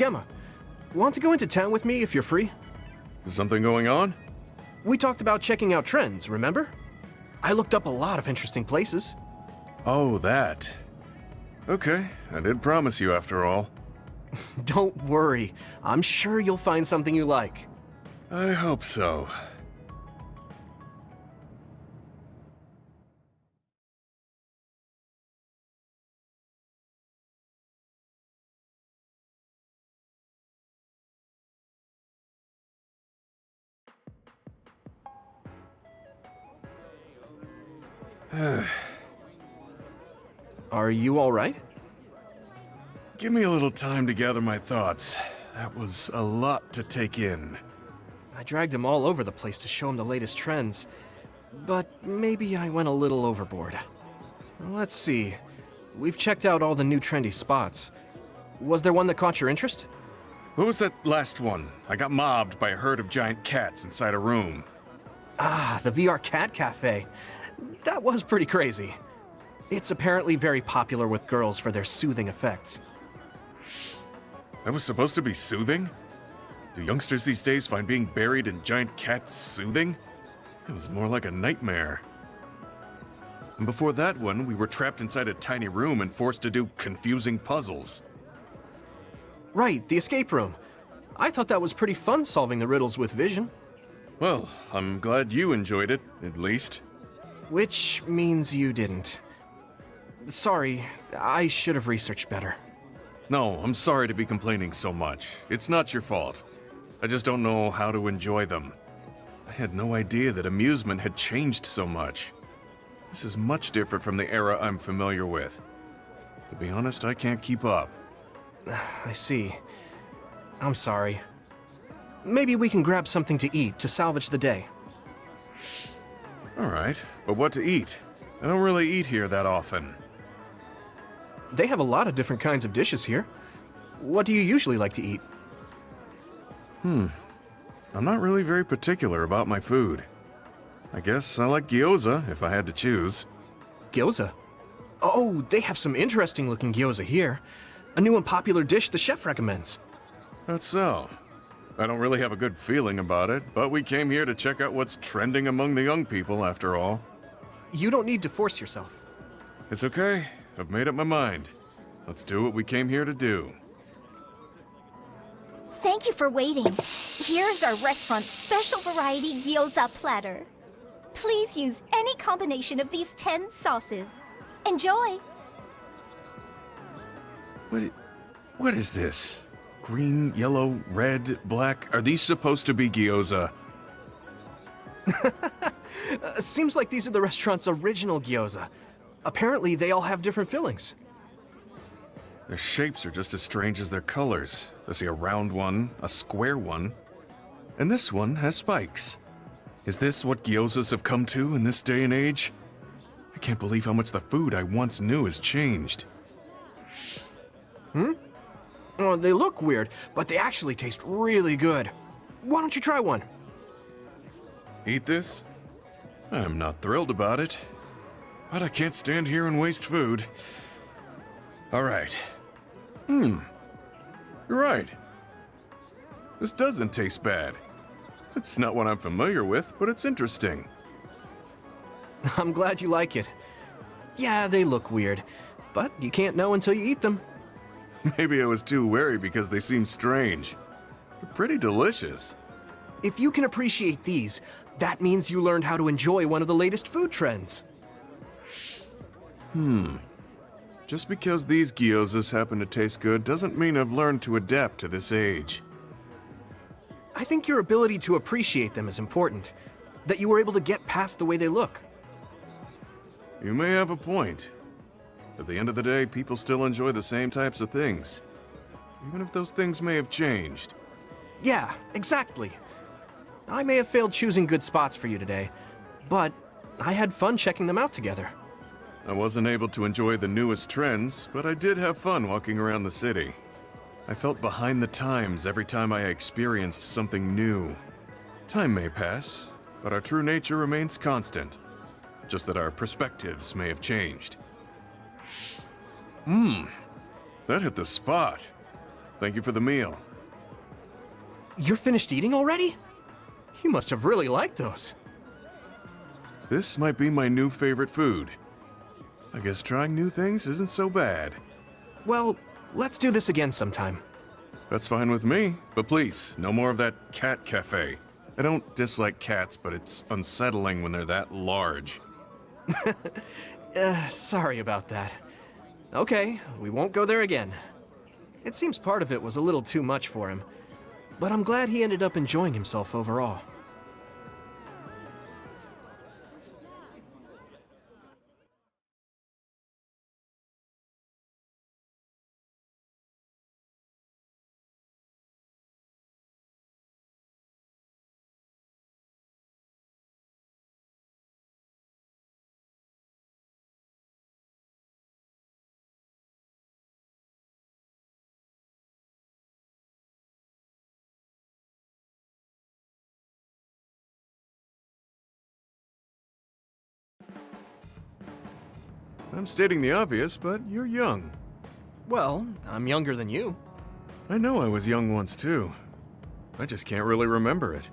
Gemma, want to go into town with me if you're free? Is something going on? We talked about checking out trends, remember? I looked up a lot of interesting places. Oh, that. Okay, I did promise you after all. Don't worry, I'm sure you'll find something you like. I hope so. Are you all right? Give me a little time to gather my thoughts. That was a lot to take in. I dragged him all over the place to show him the latest trends, but maybe I went a little overboard. Let's see. We've checked out all the new trendy spots. Was there one that caught your interest? What was that last one? I got mobbed by a herd of giant cats inside a room. Ah, the VR Cat Cafe. That was pretty crazy. It's apparently very popular with girls for their soothing effects. That was supposed to be soothing? Do youngsters these days find being buried in giant cats soothing? It was more like a nightmare. And before that one, we were trapped inside a tiny room and forced to do confusing puzzles. Right, the escape room. I thought that was pretty fun solving the riddles with vision. Well, I'm glad you enjoyed it, at least. Which means you didn't. Sorry, I should have researched better. No, I'm sorry to be complaining so much. It's not your fault. I just don't know how to enjoy them. I had no idea that amusement had changed so much. This is much different from the era I'm familiar with. To be honest, I can't keep up. I see. I'm sorry. Maybe we can grab something to eat to salvage the day. Alright, but what to eat? I don't really eat here that often. They have a lot of different kinds of dishes here. What do you usually like to eat? I'm not really very particular about my food. I guess I like gyoza if I had to choose. Gyoza? Oh, they have some interesting looking gyoza here. A new and popular dish the chef recommends. That's so. I don't really have a good feeling about it, but we came here to check out what's trending among the young people after all. You don't need to force yourself. It's okay. I've made up my mind. Let's do what we came here to do. Thank you for waiting. Here's our restaurant's special variety gyoza platter. Please use any combination of these 10 sauces. Enjoy! What is this? Green, yellow, red, black? Are these supposed to be gyoza? Seems like these are the restaurant's original gyoza. Apparently, they all have different fillings. Their shapes are just as strange as their colors. I see a round one, a square one, and this one has spikes. Is this what gyozas have come to in this day and age? I can't believe how much the food I once knew has changed. Oh, they look weird, but they actually taste really good. Why don't you try one? Eat this? I'm not thrilled about it, but I can't stand here and waste food. All right. You're right. This doesn't taste bad. It's not what I'm familiar with, but it's interesting. I'm glad you like it. Yeah, they look weird, but you can't know until you eat them. Maybe I was too wary because they seem strange. They're pretty delicious. If you can appreciate these, that means you learned how to enjoy one of the latest food trends. Just because these gyozas happen to taste good doesn't mean I've learned to adapt to this age. I think your ability to appreciate them is important, that you were able to get past the way they look. You may have a point. At the end of the day, people still enjoy the same types of things, even if those things may have changed. Yeah, exactly. I may have failed choosing good spots for you today, but I had fun checking them out together. I wasn't able to enjoy the newest trends, but I did have fun walking around the city. I felt behind the times every time I experienced something new. Time may pass, but our true nature remains constant. Just that our perspectives may have changed. That hit the spot. Thank you for the meal. You're finished eating already? You must have really liked those. This might be my new favorite food. I guess trying new things isn't so bad. Well, let's do this again sometime. That's fine with me, but please, no more of that cat cafe. I don't dislike cats, but it's unsettling when they're that large. Sorry about that. Okay, we won't go there again. It seems part of it was a little too much for him, but I'm glad he ended up enjoying himself overall. I'm stating the obvious, but you're young. Well, I'm younger than you. I know I was young once too. I just can't really remember it.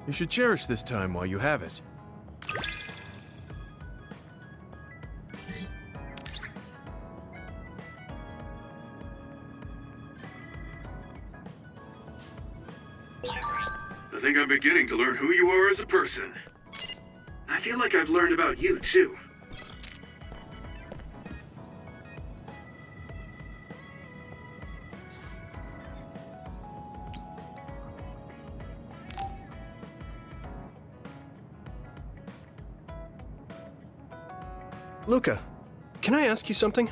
You should cherish this time while you have it. I think I'm beginning to learn who you are as a person. I feel like I've learned about you, too. Luca, can I ask you something?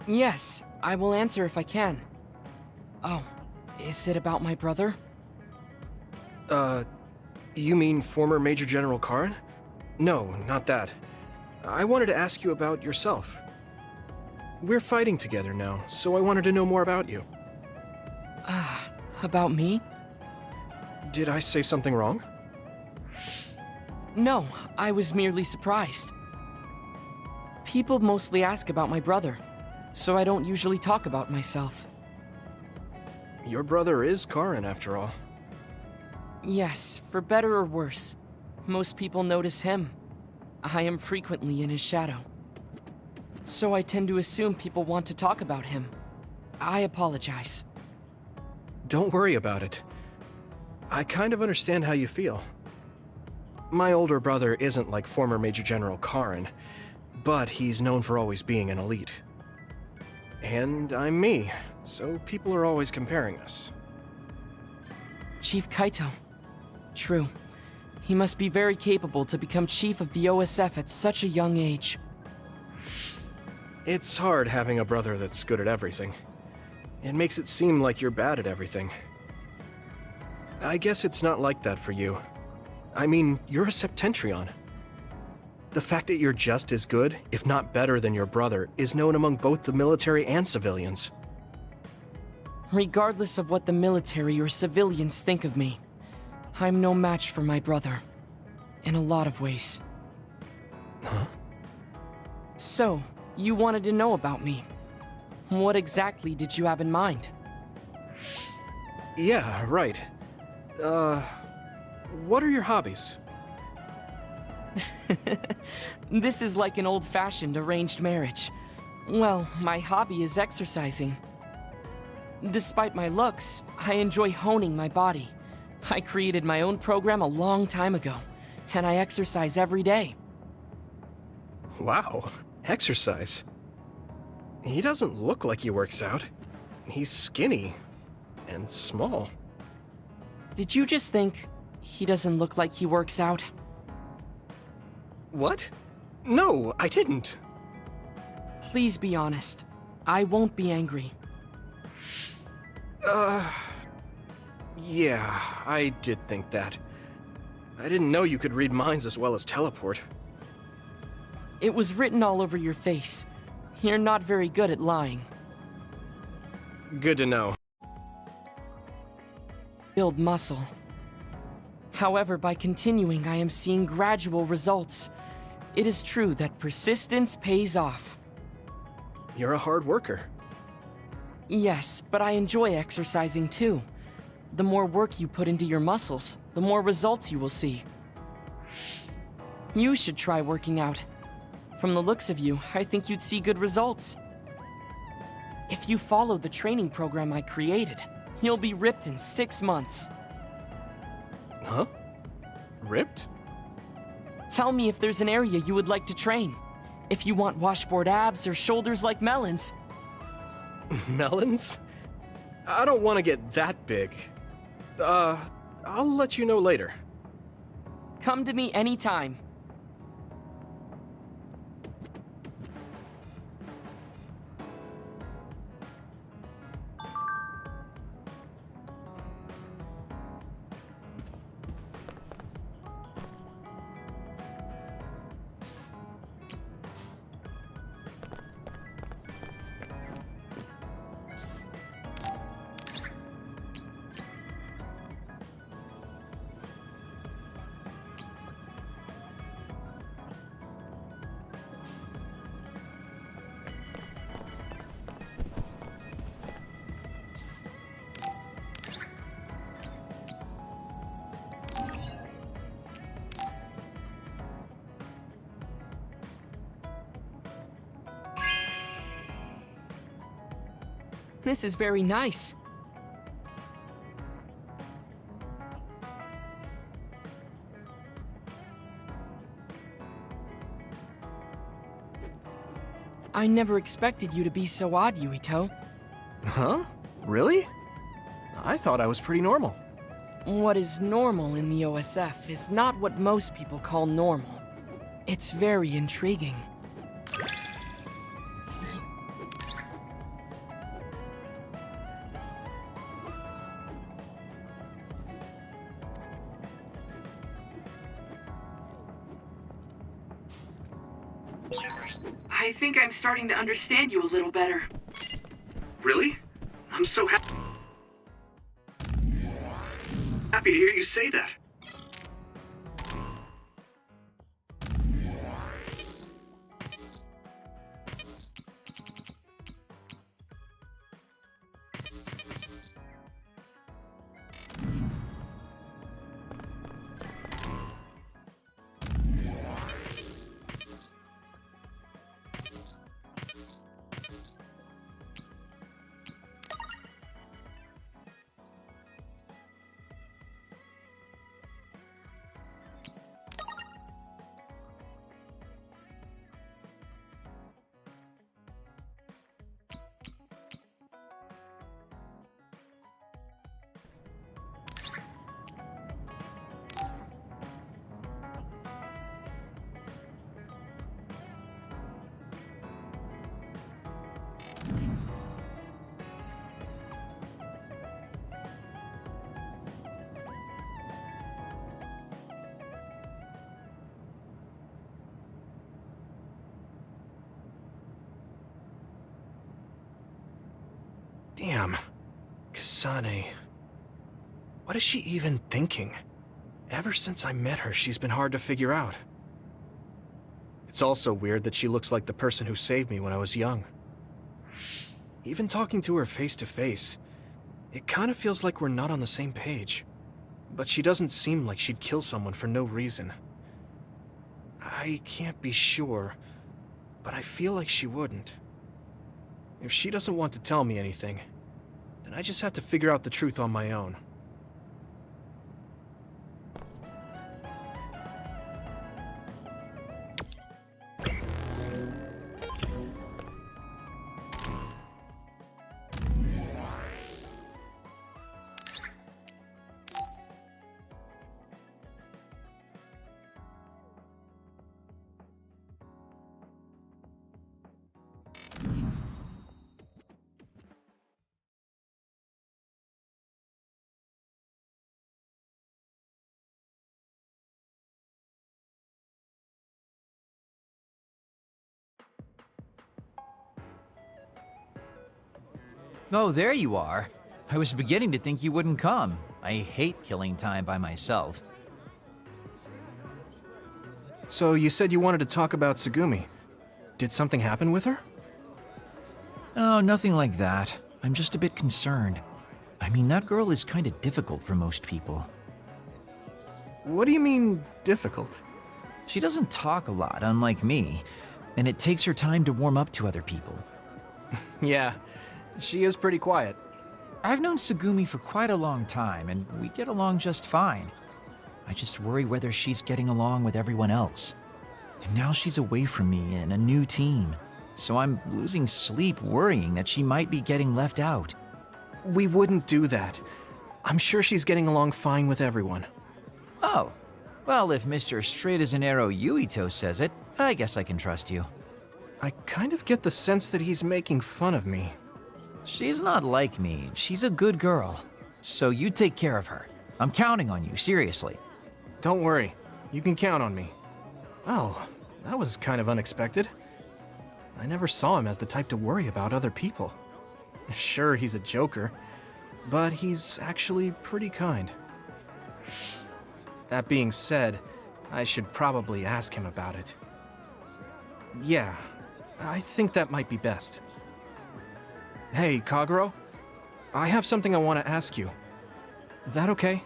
Yes, I will answer if I can. Oh, is it about my brother? You mean former Major General Karin? No, not that. I wanted to ask you about yourself. We're fighting together now, so I wanted to know more about you. About me? Did I say something wrong? No, I was merely surprised. People mostly ask about my brother, so I don't usually talk about myself. Your brother is Karin, after all. Yes, for better or worse. Most people notice him. I am frequently in his shadow. So I tend to assume people want to talk about him. I apologize. Don't worry about it. I kind of understand how you feel. My older brother isn't like former Major General Karin, but he's known for always being an elite. And I'm me, so people are always comparing us. Chief Kaito. True. He must be very capable to become chief of the OSF at such a young age. It's hard having a brother that's good at everything. It makes it seem like you're bad at everything. I guess it's not like that for you. I mean, you're a Septentrion. The fact that you're just as good, if not better than your brother, is known among both the military and civilians. Regardless of what the military or civilians think of me, I'm no match for my brother. In a lot of ways. Huh? So, you wanted to know about me. What exactly did you have in mind? Yeah, right. What are your hobbies? This is like an old-fashioned arranged marriage. Well, my hobby is exercising. Despite my looks, I enjoy honing my body. I created my own program a long time ago, and I exercise every day. Wow, exercise. He doesn't look like he works out. He's skinny and small. Did you just think he doesn't look like he works out? What? No, I didn't. Please be honest. I won't be angry. Yeah, I did think that. I didn't know you could read minds as well as teleport. It was written all over your face. You're not very good at lying. Good to know. Build muscle. However, by continuing, I am seeing gradual results. It is true that persistence pays off. You're a hard worker. Yes, but I enjoy exercising too. The more work you put into your muscles, the more results you will see. You should try working out. From the looks of you, I think you'd see good results. If you follow the training program I created, you'll be ripped in 6 months. Huh? Ripped? Tell me if there's an area you would like to train. If you want washboard abs or shoulders like melons. Melons? I don't want to get that big. I'll let you know later. Come to me anytime. This is very nice. I never expected you to be so odd, Yuito. Huh? Really? I thought I was pretty normal. What is normal in the OSF is not what most people call normal. It's very intriguing. I think I'm starting to understand you a little better. Really? I'm so happy to hear you say that. Damn. Kasane. What is she even thinking? Ever since I met her, she's been hard to figure out. It's also weird that she looks like the person who saved me when I was young. Even talking to her face to face, it kind of feels like we're not on the same page. But she doesn't seem like she'd kill someone for no reason. I can't be sure, but I feel like she wouldn't. If she doesn't want to tell me anything, then I just have to figure out the truth on my own. Oh, there you are. I was beginning to think you wouldn't come. I hate killing time by myself. So you said you wanted to talk about Tsugumi. Did something happen with her? Oh, nothing like that. I'm just a bit concerned. I mean, that girl is kind of difficult for most people. What do you mean, difficult? She doesn't talk a lot, unlike me, and it takes her time to warm up to other people. Yeah, she is pretty quiet. I've known Tsugumi for quite a long time, and we get along just fine. I just worry whether she's getting along with everyone else. And now she's away from me in a new team, so I'm losing sleep worrying that she might be getting left out. We wouldn't do that. I'm sure she's getting along fine with everyone. Oh, well, if Mr. Straight as an Arrow Yuito says it, I guess I can trust you. I kind of get the sense that he's making fun of me. She's not like me. She's a good girl. So you take care of her. I'm counting on you, seriously. Don't worry, you can count on me. Well, that was kind of unexpected. I never saw him as the type to worry about other people. Sure, he's a joker, but he's actually pretty kind. That being said, I should probably ask him about it. Yeah, I think that might be best. Hey, Kagero, I have something I want to ask you. Is that okay?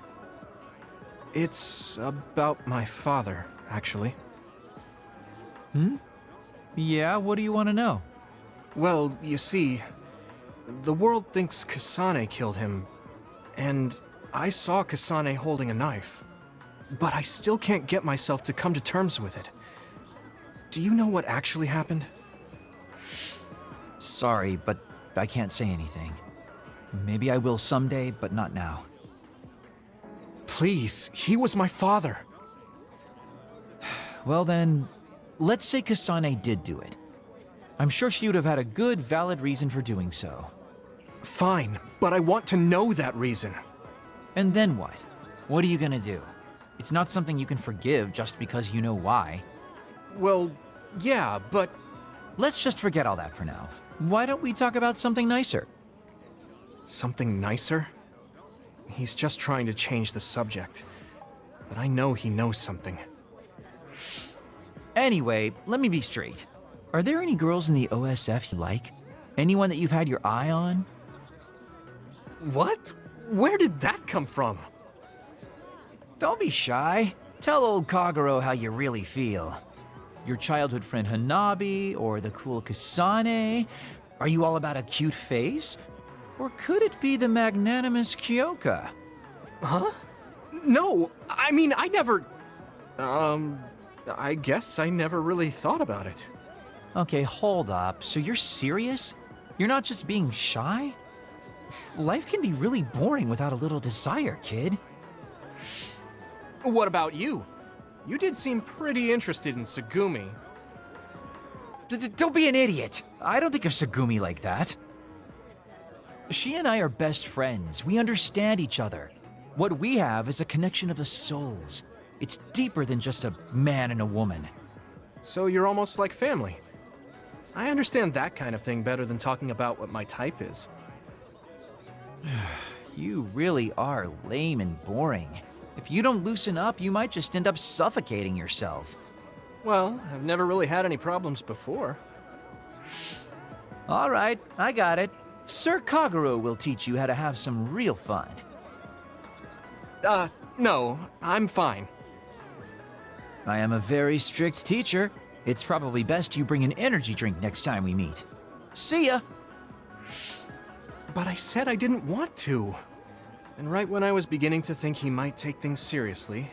It's about my father, actually. Yeah, what do you want to know? Well, you see, the world thinks Kasane killed him, and I saw Kasane holding a knife. But I still can't get myself to come to terms with it. Do you know what actually happened? Sorry, but I can't say anything. Maybe I will someday, but not now. Please, he was my father. Well then, let's say Kasane did do it. I'm sure she would have had a good, valid reason for doing so. Fine, but I want to know that reason. And then what? What are you gonna do? It's not something you can forgive just because you know why. Well, yeah, but... Let's just forget all that for now. Why don't we talk about something nicer? Something nicer? He's just trying to change the subject. But I know he knows something. Anyway, let me be straight. Are there any girls in the OSF you like? Anyone that you've had your eye on? What? Where did that come from? Don't be shy. Tell old Kagero how you really feel. Your childhood friend Hanabi, or the cool Kasane? Are you all about a cute face? Or could it be the magnanimous Kyoka? Huh? No, I mean, I never... I guess I never really thought about it. Okay, hold up. So you're serious? You're not just being shy? Life can be really boring without a little desire, kid. What about you? You did seem pretty interested in Tsugumi. Don't be an idiot. I don't think of Tsugumi like that. She and I are best friends. We understand each other. What we have is a connection of the souls. It's deeper than just a man and a woman. So you're almost like family. I understand that kind of thing better than talking about what my type is. You really are lame and boring. If you don't loosen up, you might just end up suffocating yourself. Well, I've never really had any problems before. All right, I got it. Sir Kagero will teach you how to have some real fun. No, I'm fine. I am a very strict teacher. It's probably best you bring an energy drink next time we meet. See ya! But I said I didn't want to. And right when I was beginning to think he might take things seriously,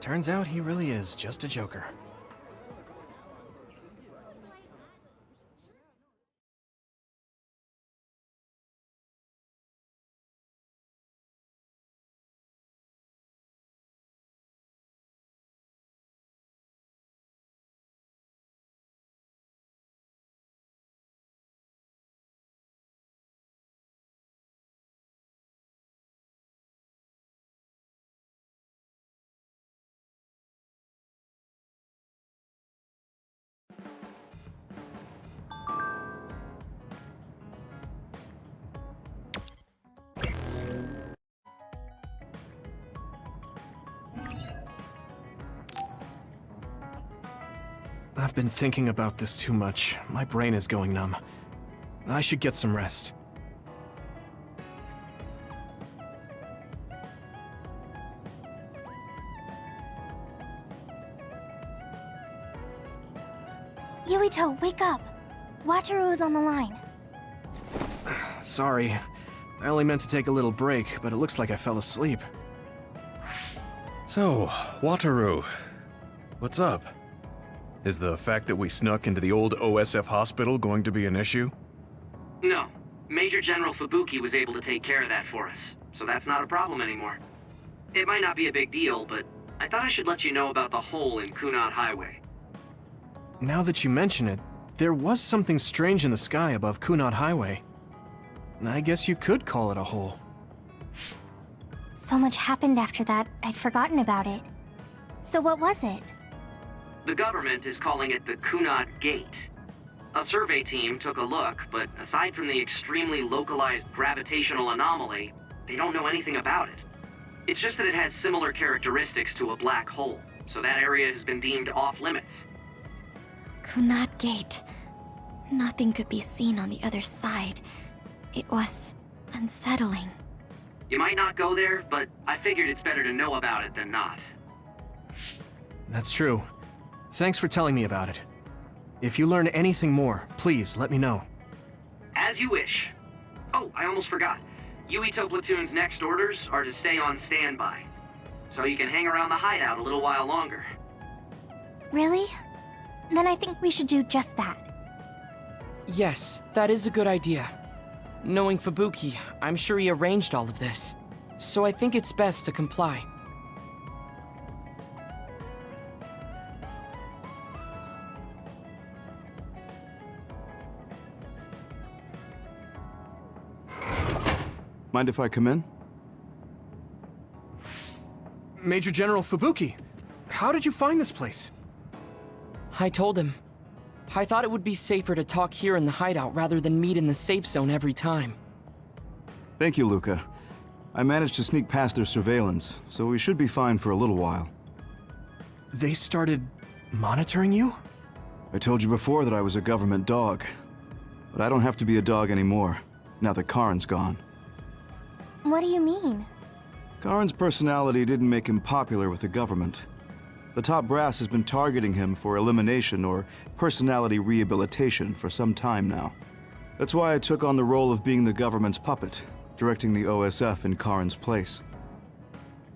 turns out he really is just a joker. I've been thinking about this too much. My brain is going numb. I should get some rest. Yuito, wake up! Wataru is on the line. Sorry. I only meant to take a little break, but it looks like I fell asleep. So, Wataru, what's up? Is the fact that we snuck into the old OSF hospital going to be an issue? No. Major General Fubuki was able to take care of that for us, so that's not a problem anymore. It might not be a big deal, but I thought I should let you know about the hole in Kunad Highway. Now that you mention it, there was something strange in the sky above Kunad Highway. I guess you could call it a hole. So much happened after that, I'd forgotten about it. So what was it? The government is calling it the Kunad Gate. A survey team took a look, but aside from the extremely localized gravitational anomaly, they don't know anything about it. It's just that it has similar characteristics to a black hole, so that area has been deemed off-limits. Kunad Gate. Nothing could be seen on the other side. It was unsettling. You might not go there, but I figured it's better to know about it than not. That's true. Thanks for telling me about it. If you learn anything more, please let me know. As you wish. Oh, I almost forgot. Yuito Platoon's next orders are to stay on standby, so you can hang around the hideout a little while longer. Really? Then I think we should do just that. Yes, that is a good idea. Knowing Fubuki, I'm sure he arranged all of this. So I think it's best to comply. Mind if I come in? Major General Fubuki, how did you find this place? I told him. I thought it would be safer to talk here in the hideout rather than meet in the safe zone every time. Thank you, Luca. I managed to sneak past their surveillance, so we should be fine for a little while. They started monitoring you? I told you before that I was a government dog. But I don't have to be a dog anymore, now that Karin's gone. What do you mean? Karin's personality didn't make him popular with the government. The top brass has been targeting him for elimination or personality rehabilitation for some time now. That's why I took on the role of being the government's puppet, directing the OSF in Karin's place.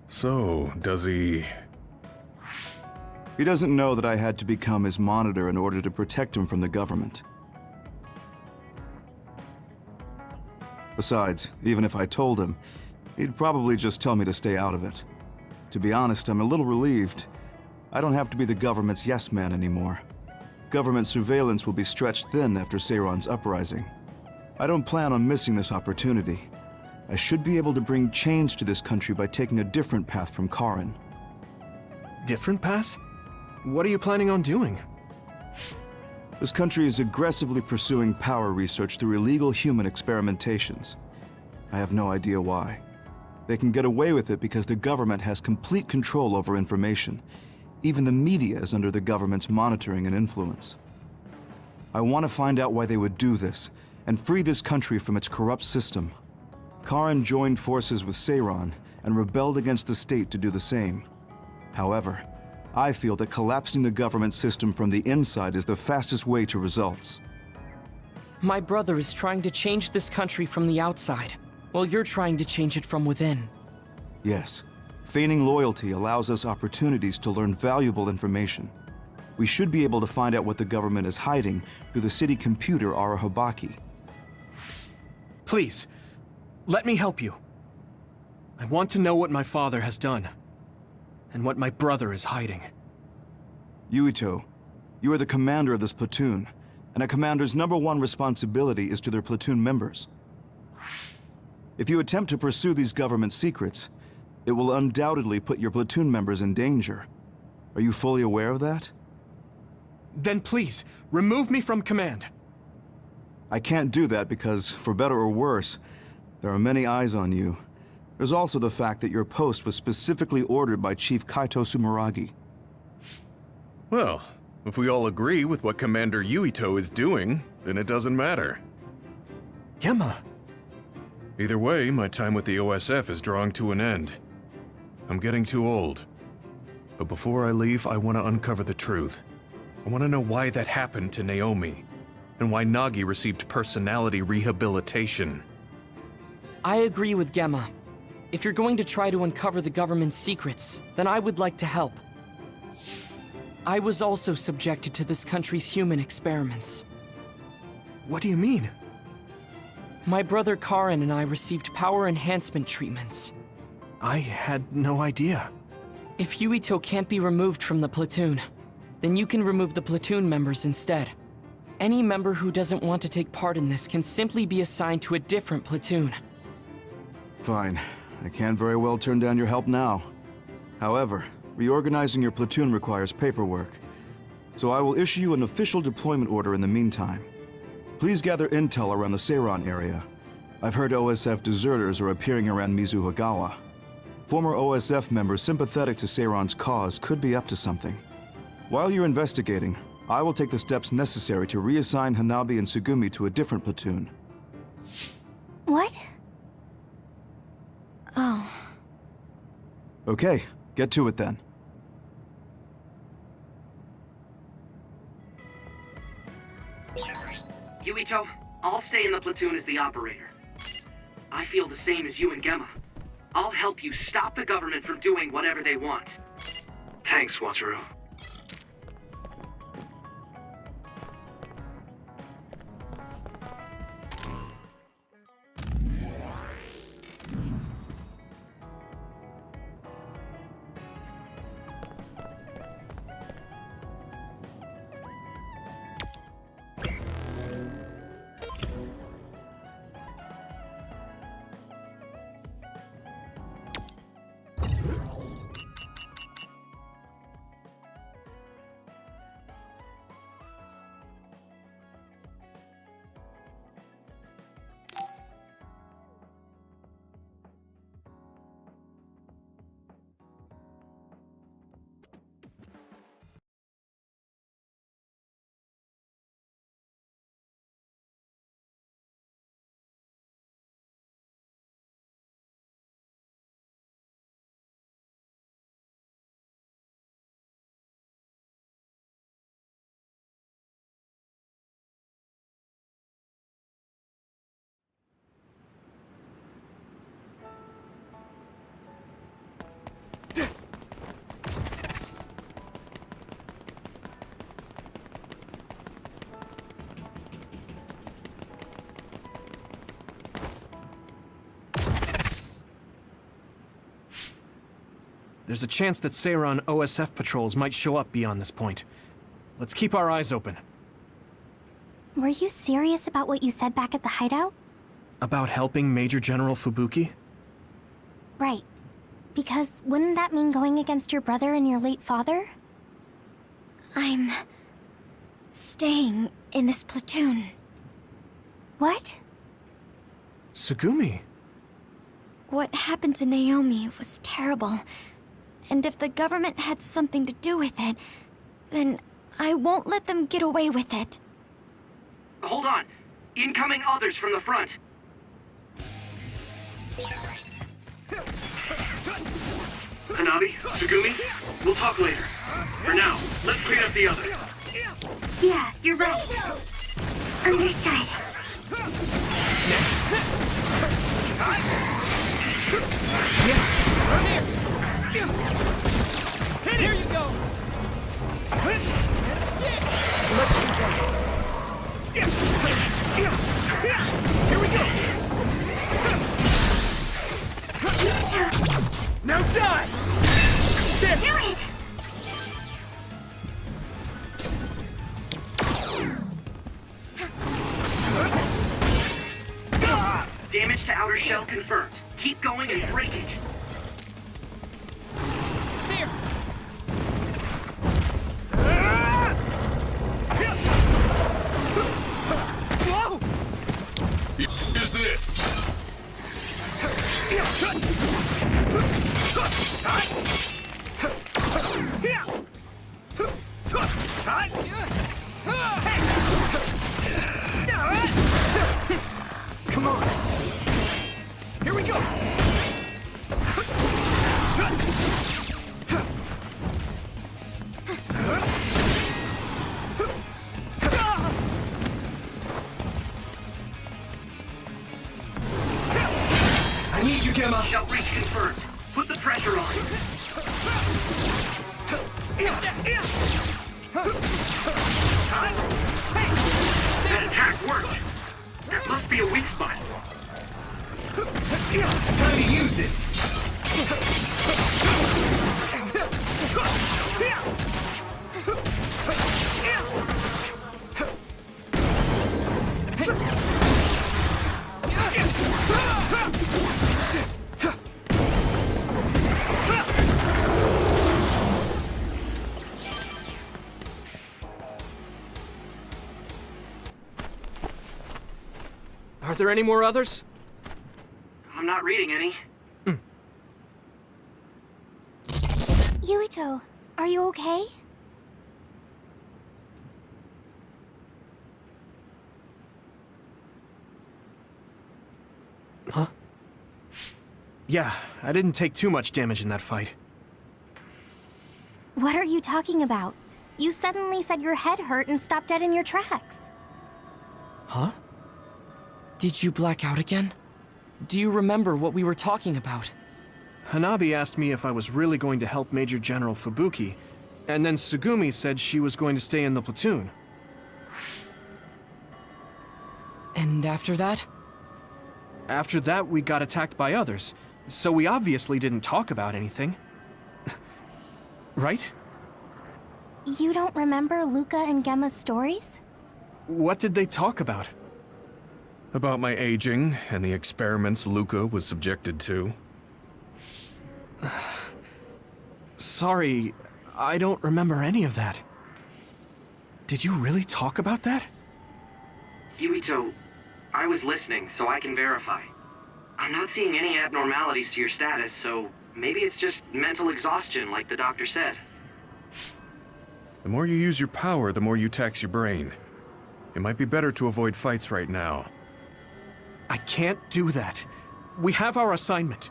So, does he... He doesn't know that I had to become his monitor in order to protect him from the government. Besides, even if I told him, he'd probably just tell me to stay out of it. To be honest, I'm a little relieved. I don't have to be the government's yes man anymore. Government surveillance will be stretched thin after Seiron's uprising. I don't plan on missing this opportunity. I should be able to bring change to this country by taking a different path from Karin. Different path? What are you planning on doing? This country is aggressively pursuing power research through illegal human experimentations. I have no idea why. They can get away with it because the government has complete control over information. Even the media is under the government's monitoring and influence. I want to find out why they would do this, and free this country from its corrupt system. Karin joined forces with Seiron, and rebelled against the state to do the same. However, I feel that collapsing the government system from the inside is the fastest way to results. My brother is trying to change this country from the outside, while you're trying to change it from within. Yes. Feigning loyalty allows us opportunities to learn valuable information. We should be able to find out what the government is hiding through the city computer Arahobaki. Please, let me help you. I want to know what my father has done, and what my brother is hiding. Yuito, you are the commander of this platoon, and a commander's #1 responsibility is to their platoon members. If you attempt to pursue these government secrets, it will undoubtedly put your platoon members in danger. Are you fully aware of that? Then please, remove me from command. I can't do that because, for better or worse, there are many eyes on you. There's also the fact that your post was specifically ordered by Chief Kaito Sumeragi. Well, if we all agree with what Commander Yuito is doing, then it doesn't matter. Gemma. Either way, my time with the OSF is drawing to an end. I'm getting too old. But before I leave, I want to uncover the truth. I want to know why that happened to Naomi, and why Nagi received personality rehabilitation. I agree with Gemma. If you're going to try to uncover the government's secrets, then I would like to help. I was also subjected to this country's human experiments. What do you mean? My brother Karin and I received power enhancement treatments. I had no idea. If Huito can't be removed from the platoon, then you can remove the platoon members instead. Any member who doesn't want to take part in this can simply be assigned to a different platoon. Fine. I can't very well turn down your help now. However, reorganizing your platoon requires paperwork, so I will issue you an official deployment order in the meantime. Please gather intel around the Seiran area. I've heard OSF deserters are appearing around Mizuhagawa. Former OSF members sympathetic to Seiran's cause could be up to something. While you're investigating, I will take the steps necessary to reassign Hanabi and Tsugumi to a different platoon. What? Oh. Okay, get to it then. Yuito, I'll stay in the platoon as the operator. I feel the same as you and Gemma. I'll help you stop the government from doing whatever they want. Thanks, Wataru. There's a chance that Seiran OSF patrols might show up beyond this point. Let's keep our eyes open. Were you serious about what you said back at the hideout? About helping Major General Fubuki? Right. Because wouldn't that mean going against your brother and your late father? I'm staying in this platoon. What? Tsugumi. What happened to Naomi was terrible. And if the government had something to do with it, then I won't let them get away with it. Hold on. Incoming others from the front. Hanabi, Tsugumi, we'll talk later. For now, let's clean up the others. Yeah, you're right. Understood. Here you go! Here we go! Now die! Do it! Damage to outer shell confirmed. Keep going and break it. There! Whoa! Here's this. Come on! Here we go! need you, Gemma. Shell breach confirmed. Put the pressure on. That attack worked. There must be a weak spot. Time to use this. Are there any more others? I'm not reading any. Yuito, are you okay? Huh? Yeah, I didn't take too much damage in that fight. What are you talking about? You suddenly said your head hurt and stopped dead in your tracks. Huh? Did you black out again? Do you remember what we were talking about? Hanabi asked me if I was really going to help Major General Fubuki, and then Tsugumi said she was going to stay in the platoon. And after that? After that, we got attacked by others, so we obviously didn't talk about anything. Right? You don't remember Luca and Gemma's stories? What did they talk about? About my aging and the experiments Luca was subjected to. Sorry, I don't remember any of that. Did you really talk about that? Yuito, I was listening, so I can verify. I'm not seeing any abnormalities to your status, so maybe it's just mental exhaustion, like the doctor said. The more you use your power, the more you tax your brain. It might be better to avoid fights right now. I can't do that. We have our assignment.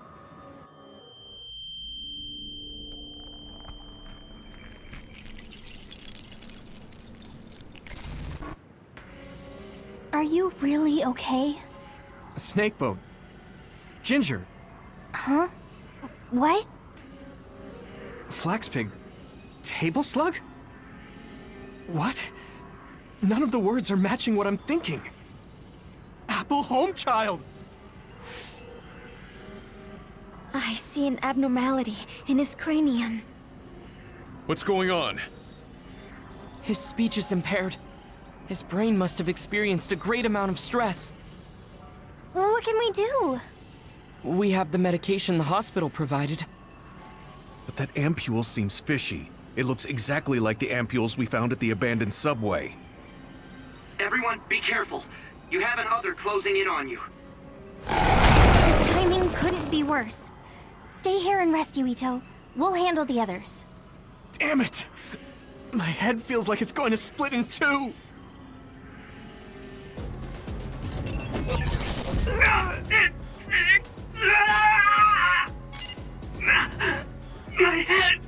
Are you really okay? Snakeboat. Ginger. Huh? What? Flaxpig. Table slug? What? None of the words are matching what I'm thinking. Apple home child! I see an abnormality in his cranium. What's going on? His speech is impaired. His brain must have experienced a great amount of stress. What can we do? We have the medication the hospital provided. But that ampule seems fishy. It looks exactly like the ampules we found at the abandoned subway. Everyone, be careful. You have an other closing in on you. His timing couldn't be worse. Stay here and rest, Yuito. We'll handle the others. Damn it! My head feels like it's going to split in two! My head!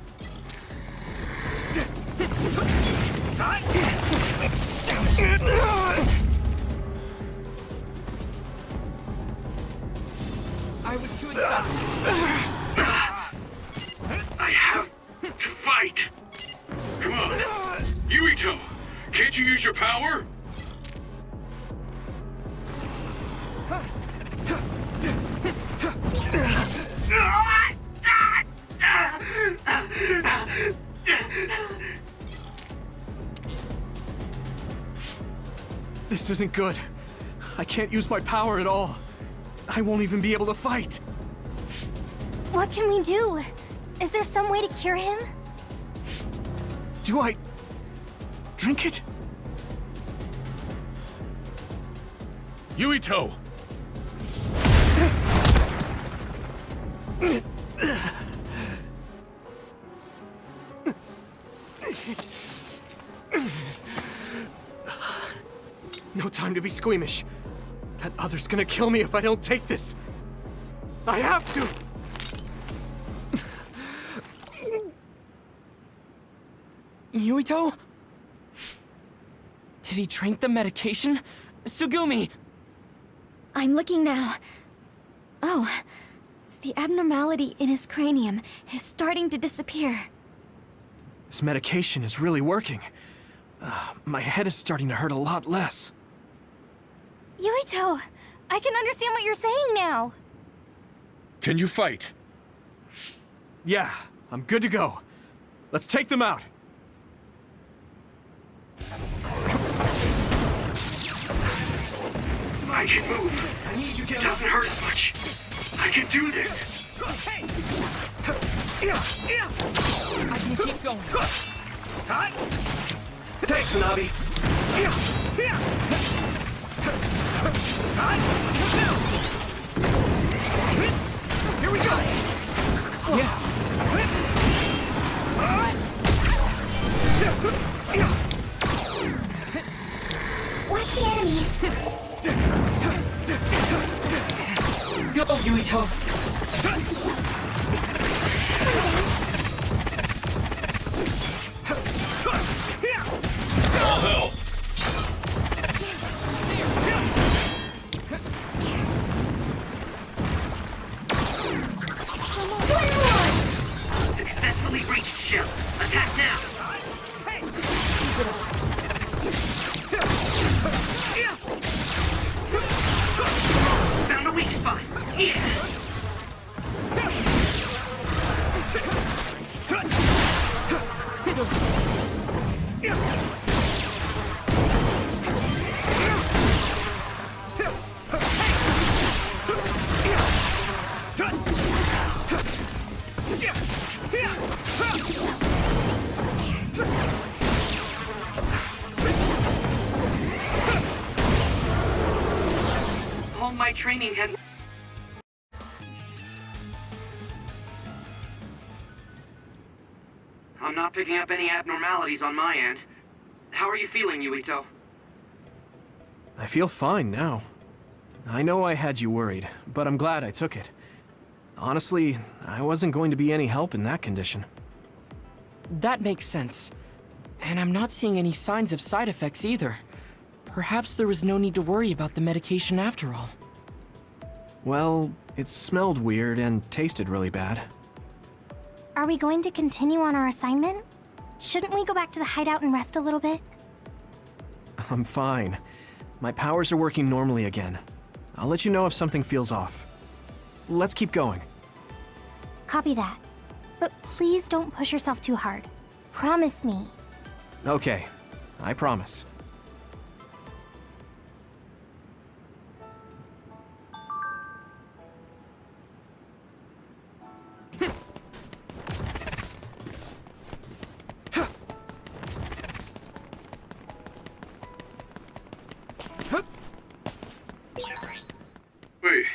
I was too excited. I have to fight. Come on. Yuito, can't you use your power? This isn't good. I can't use my power at all. I won't even be able to fight. What can we do? Is there some way to cure him? Do I drink it? Yuito! No time to be squeamish. That other's gonna kill me if I don't take this. I have to! Yuito? Did he drink the medication? Tsugumi! I'm looking now. Oh, The abnormality in his cranium is starting to disappear. This medication is really working. My head is starting to hurt a lot less. Yuito, I can understand what you're saying now. Can you fight? Yeah, I'm good to go. Let's take them out. I can move. I need you, It doesn't hurt as much. I can do this. Hey! I can keep going. Todd? Thanks, Nabi. Todd? Here we go! Watch the enemy. Go, Yuito. All help. Successfully breached shells. Attack now. Found a weak spot. Yeah. All my training has... I'm not picking up any abnormalities on my end. How are you feeling, Yuito? I feel fine now. I know I had you worried, but I'm glad I took it. Honestly, I wasn't going to be any help in that condition. That makes sense. And I'm not seeing any signs of side effects either. Perhaps there was no need to worry about the medication after all. Well, it smelled weird and tasted really bad. Are we going to continue on our assignment? Shouldn't we go back to the hideout and rest a little bit? I'm fine. My powers are working normally again. I'll let you know if something feels off. Let's keep going. Copy that. But please don't push yourself too hard. Promise me. Okay, I promise. Wait,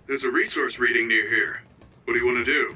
there's a resource reading near here. What do you want to do?